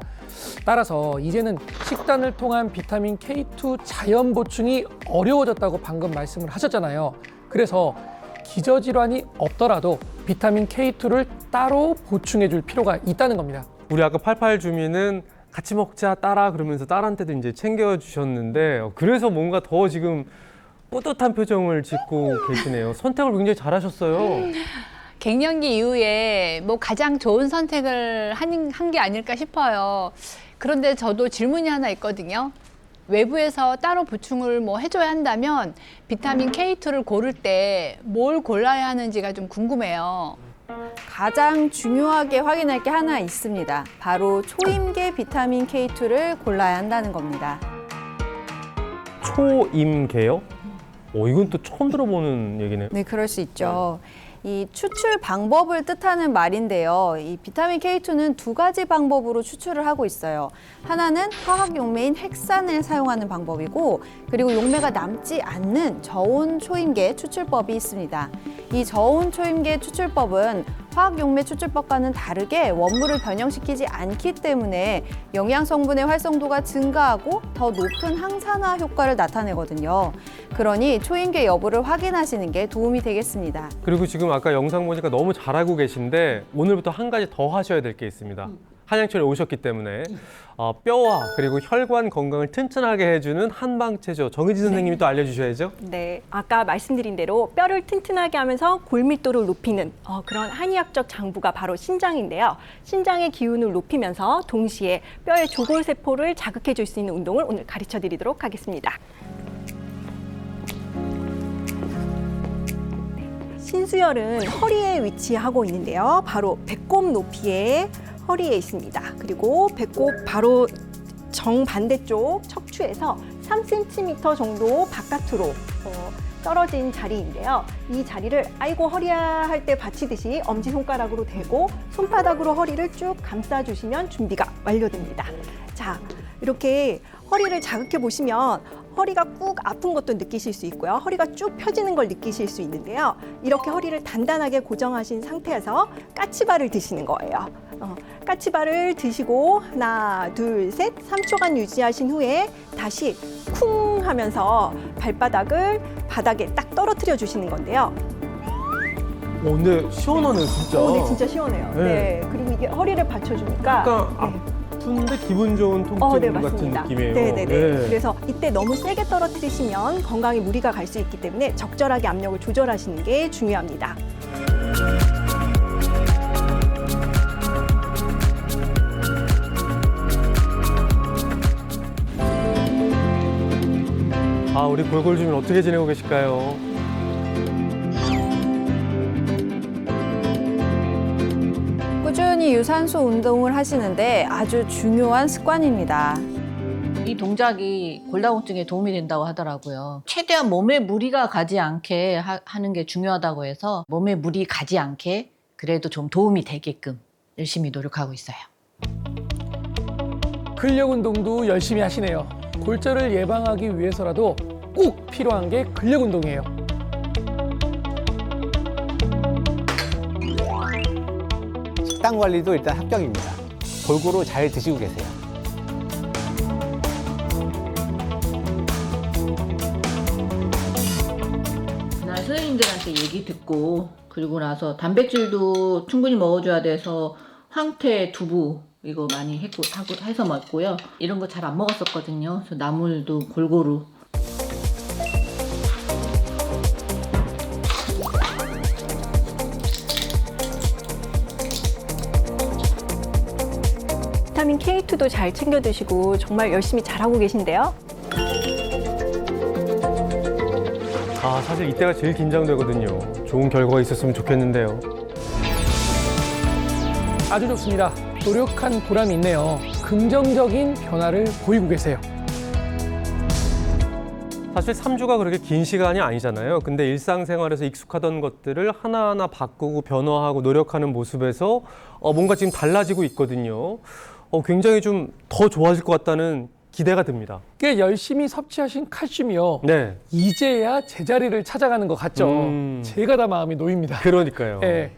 따라서 이제는 식단을 통한 비타민 K2 자연 보충이 어려워졌다고 방금 말씀을 하셨잖아요. 그래서 기저질환이 없더라도 비타민 K2를 따로 보충해 줄 필요가 있다는 겁니다. 우리 아까 88 주민은 같이 먹자 딸아 그러면서 딸한테도 이제 챙겨주셨는데 그래서 뭔가 더 지금 뿌듯한 표정을 짓고 계시네요. 선택을 굉장히 잘하셨어요. 갱년기 이후에 뭐 가장 좋은 선택을 한 게 아닐까 싶어요. 그런데 저도 질문이 하나 있거든요. 외부에서 따로 보충을 뭐 해줘야 한다면 비타민 K2를 고를 때 뭘 골라야 하는지가 좀 궁금해요. 가장 중요하게 확인할 게 하나 있습니다. 바로 초임계 비타민 K2를 골라야 한다는 겁니다. 초임계요? 이건 또 처음 들어보는 얘기네요. 네, 그럴 수 있죠. 이 추출 방법을 뜻하는 말인데요. 이 비타민 K2는 두 가지 방법으로 추출을 하고 있어요. 하나는 화학 용매인 핵산을 사용하는 방법이고, 그리고 용매가 남지 않는 저온 초임계 추출법이 있습니다. 이 저온 초임계 추출법은 화학 용매 추출법과는 다르게 원물을 변형시키지 않기 때문에 영양 성분의 활성도가 증가하고 더 높은 항산화 효과를 나타내거든요. 그러니 초임계 여부를 확인하시는 게 도움이 되겠습니다. 그리고 지금 아까 영상 보니까 너무 잘하고 계신데 오늘부터 한 가지 더 하셔야 될 게 있습니다. 한양천에 오셨기 때문에 뼈와 그리고 혈관 건강을 튼튼하게 해주는 한방체조 정의진 선생님이 또 알려주셔야죠. 네, 아까 말씀드린 대로 뼈를 튼튼하게 하면서 골밀도를 높이는 그런 한의학적 장부가 바로 신장인데요. 신장의 기운을 높이면서 동시에 뼈의 조골세포를 자극해 줄 수 있는 운동을 오늘 가르쳐 드리도록 하겠습니다. 신수혈은 허리에 위치하고 있는데요. 바로 배꼽 높이의 허리에 있습니다. 그리고 배꼽 바로 정반대쪽 척추에서 3cm 정도 바깥으로 떨어진 자리인데요. 이 자리를 아이고 허리야 할 때 받치듯이 엄지손가락으로 대고 손바닥으로 허리를 쭉 감싸주시면 준비가 완료됩니다. 자, 이렇게 허리를 자극해 보시면 허리가 꾹 아픈 것도 느끼실 수 있고요. 허리가 쭉 펴지는 걸 느끼실 수 있는데요. 이렇게 허리를 단단하게 고정하신 상태에서 까치발을 드시는 거예요. 까치발을 드시고 하나, 둘, 셋, 3초간 유지하신 후에 다시 쿵 하면서 발바닥을 바닥에 딱 떨어뜨려 주시는 건데요. 근데 시원하네요, 진짜. 네, 진짜 시원해요. 네. 네, 그리고 이게 허리를 받쳐주니까 약간 아픈데 기분 좋은 통증 네, 같은 맞습니다. 느낌이에요. 네네네. 네. 그래서 이때 너무 세게 떨어뜨리시면 건강에 무리가 갈 수 있기 때문에 적절하게 압력을 조절하시는 게 중요합니다. 우리 골골주민 어떻게 지내고 계실까요? 꾸준히 유산소 운동을 하시는데 아주 중요한 습관입니다. 이 동작이 골다공증에 도움이 된다고 하더라고요. 최대한 몸에 무리가 가지 않게 하는 게 중요하다고 해서 몸에 무리 가지 않게 그래도 좀 도움이 되게끔 열심히 노력하고 있어요. 근력 운동도 열심히 하시네요. 골절을 예방하기 위해서라도 꼭 필요한 게 근력 운동이에요. 식단 관리도 일단 합격입니다. 골고루 잘 드시고 계세요. 그날 선생님들한테 얘기 듣고 그리고 나서 단백질도 충분히 먹어줘야 돼서 황태, 두부 이거 많이 해서 먹고요. 이런 거 잘 안 먹었었거든요. 그래서 나물도 골고루. 비타민 K2도 잘 챙겨 드시고 정말 열심히 잘하고 계신데요. 사실 이때가 제일 긴장되거든요. 좋은 결과가 있었으면 좋겠는데요. 아주 좋습니다. 노력한 보람이 있네요. 긍정적인 변화를 보이고 계세요. 사실 3주가 그렇게 긴 시간이 아니잖아요. 근데 일상생활에서 익숙하던 것들을 하나하나 바꾸고 변화하고 노력하는 모습에서 뭔가 지금 달라지고 있거든요. 굉장히 좀 더 좋아질 것 같다는 기대가 듭니다. 꽤 열심히 섭취하신 칼슘이요. 네. 이제야 제자리를 찾아가는 것 같죠. 제가 다 마음이 놓입니다. 그러니까요. 네.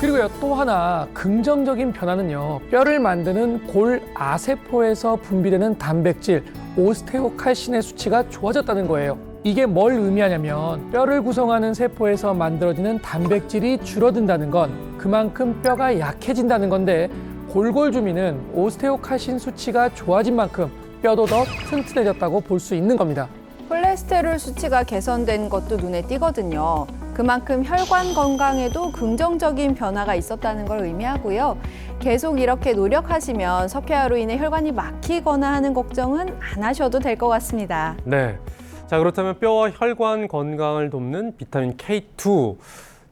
그리고요, 또 하나 긍정적인 변화는요. 뼈를 만드는 골아세포에서 분비되는 단백질 오스테오칼신의 수치가 좋아졌다는 거예요. 이게 뭘 의미하냐면 뼈를 구성하는 세포에서 만들어지는 단백질이 줄어든다는 건 그만큼 뼈가 약해진다는 건데 골골주민은 오스테오칼신 수치가 좋아진 만큼 뼈도 더 튼튼해졌다고 볼 수 있는 겁니다. 콜레스테롤 수치가 개선된 것도 눈에 띄거든요. 그만큼 혈관 건강에도 긍정적인 변화가 있었다는 걸 의미하고요. 계속 이렇게 노력하시면 석회화로 인해 혈관이 막히거나 하는 걱정은 안 하셔도 될 것 같습니다. 네. 자, 그렇다면 뼈와 혈관 건강을 돕는 비타민 K2.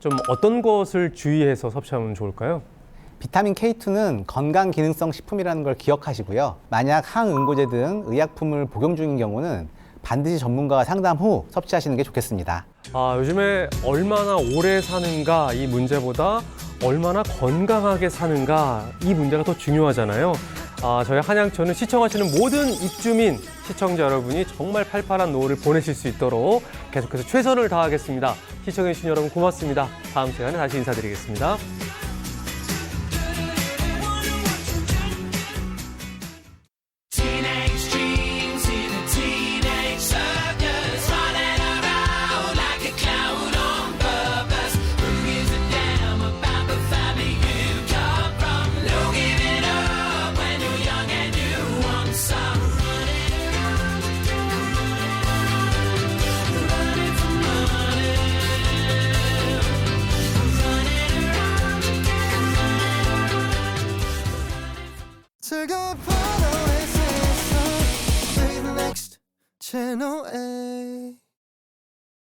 좀 어떤 것을 주의해서 섭취하면 좋을까요? 비타민 K2는 건강 기능성 식품이라는 걸 기억하시고요. 만약 항응고제 등 의약품을 복용 중인 경우는 반드시 전문가와 상담 후 섭취하시는 게 좋겠습니다. 요즘에 얼마나 오래 사는가 이 문제보다 얼마나 건강하게 사는가 이 문제가 더 중요하잖아요. 저희 한양초는 시청하시는 모든 입주민, 시청자 여러분이 정말 팔팔한 노후를 보내실 수 있도록 계속해서 최선을 다하겠습니다. 시청해주신 여러분 고맙습니다. 다음 시간에 다시 인사드리겠습니다.